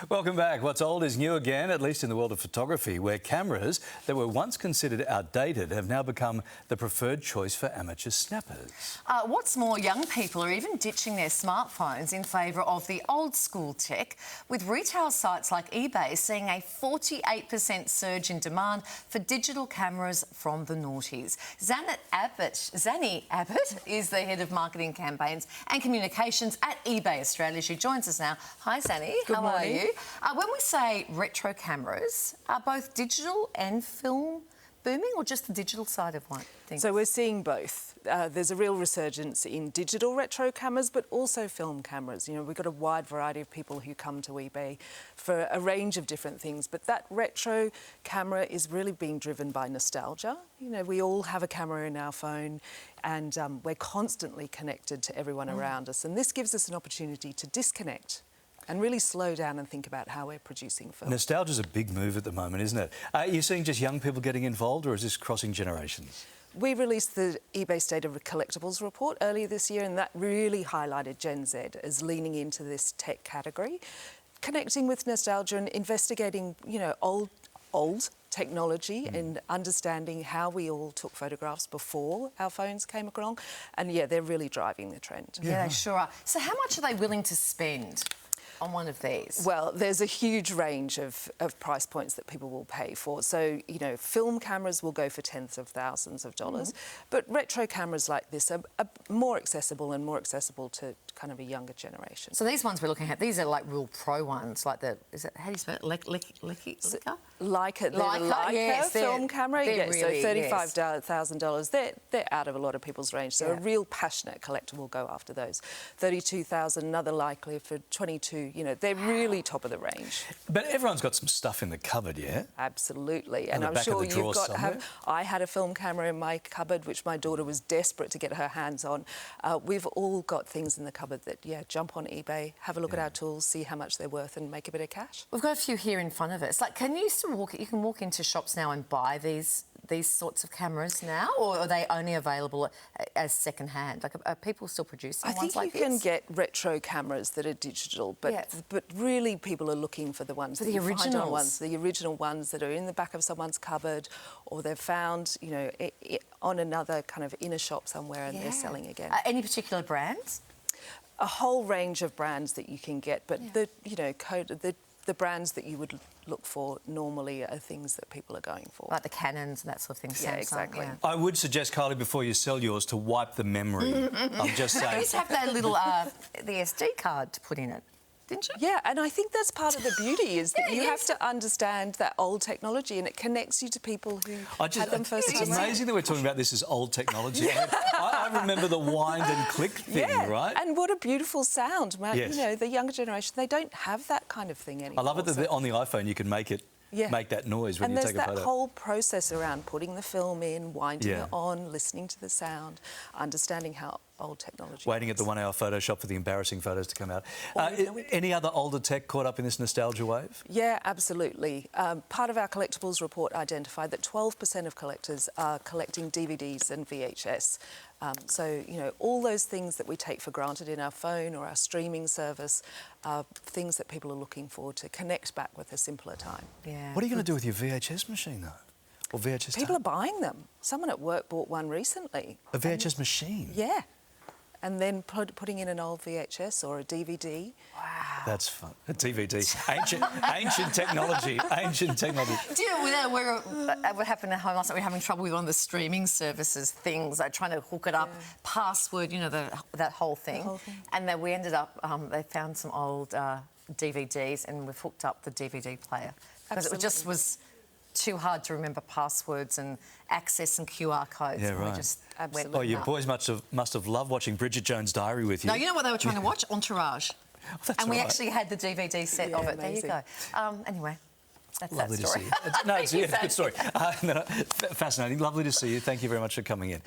Welcome back. What's old is new again, at least in the world of photography, where cameras that were once considered outdated have now become the preferred choice for amateur snappers. What's more, young people are even ditching their smartphones in favour of the old school tech, with retail sites like eBay seeing a 48% surge in demand for digital cameras from the noughties. Zanny Abbott is the head of marketing campaigns and communications at eBay Australia. She joins us now. Hi, Zanny. Good morning. How are you? When we say retro cameras, are both digital and film booming, or just the digital side of one thing? So we're seeing both. There's a real resurgence in digital retro cameras, but also film cameras. You know, we've got a wide variety of people who come to eBay for a range of different things, but that retro camera is really being driven by nostalgia. You know, we all have a camera in our phone, and we're constantly connected to everyone around us, and this gives us an opportunity to disconnect and really slow down and think about how we're producing film. Nostalgia's a big move at the moment, isn't it? Are you seeing just young people getting involved, or is this crossing generations? We released the eBay State of Collectibles report earlier this year, and that really highlighted Gen Z as leaning into this tech category, connecting with nostalgia and investigating, you know, old technology and understanding how we all took photographs before our phones came along. And yeah, they're really driving the trend. Yeah, they sure are. So how much are they willing to spend on one of these? Well, there's a huge range of price points that people will pay for. So, you know, film cameras will go for tens of thousands of dollars, but retro cameras like this are more accessible to kind of a younger generation. So these ones we're looking at, these are like real pro ones, like the, how do you spell it? Leica? Leica, yes, film camera, yes, really, so $35,000. They're out of a lot of people's range. So a real passionate collector will go after those. $32,000, another Leica for $22,000. You know, they're really top of the range. But everyone's got some stuff in the cupboard, yeah? Absolutely, And I'm sure you've got to have. I had a film camera in my cupboard, which my daughter was desperate to get her hands on. We've all got things in the cupboard that, jump on eBay, have a look at our tools, see how much they're worth, and make a bit of cash. We've got a few here in front of us. Like, can you still walk? You can walk into shops now and buy these sorts of cameras now, or are they only available as second-hand? Like, are people still producing ones like this? I think you can get retro cameras that are digital, but really people are looking for the ones the original ones, the original ones that are in the back of someone's cupboard, or they're found, you know, on another kind of inner shop somewhere, and they're selling again. Any particular brands? A whole range of brands that you can get, but the brands that you would look for normally are things that people are going for. Like the Canons and that sort of thing. Yeah, Samsung, exactly. Yeah. I would suggest, Kylie, before you sell yours, to wipe the memory. I'm just saying. You used to have that little the SD card to put in it, didn't you? Yeah, and I think that's part of the beauty is that you have to understand that old technology, and it connects you to people who had them first time. It's amazing that we're talking about this as old technology. I remember the wind and click thing, right? And what a beautiful sound. Yes. You know, the younger generation, they don't have that kind of thing anymore. I love it that on the iPhone you can make it make that noise when you take a photo. And there's that whole process around putting the film in, winding it on, listening to the sound, understanding how old technology Waiting at the 1 hour Photoshop for the embarrassing photos to come out. Any other older tech caught up in this nostalgia wave? Yeah, absolutely. Part of our collectibles report identified that 12% of collectors are collecting DVDs and VHS. So, you know, all those things that we take for granted in our phone or our streaming service are things that people are looking for to connect back with a simpler time. Yeah. What are you going to do with your VHS machine, though? Or VHS People are buying them. Someone at work bought one recently. A VHS machine? Yeah. And then putting in an old VHS or a DVD. Wow. That's fun. A DVD. Ancient technology. Ancient technology. Do you know what happened at home last night? We were having trouble with one of the streaming services things, like trying to hook it up, password, you know, that whole thing. And then we ended up, they found some old DVDs, and we've hooked up the DVD player. Because it just was too hard to remember passwords and access and QR codes. Yeah, right. We just went Oh, your boys must have loved watching Bridget Jones' Diary with you. No, you know what they were trying to watch? Entourage. Oh, that's and we right. actually had the DVD set of it. Amazing. There you go. Anyway, that's Lovely that story. to see you. No, it's a good story. Fascinating. Lovely to see you. Thank you very much for coming in.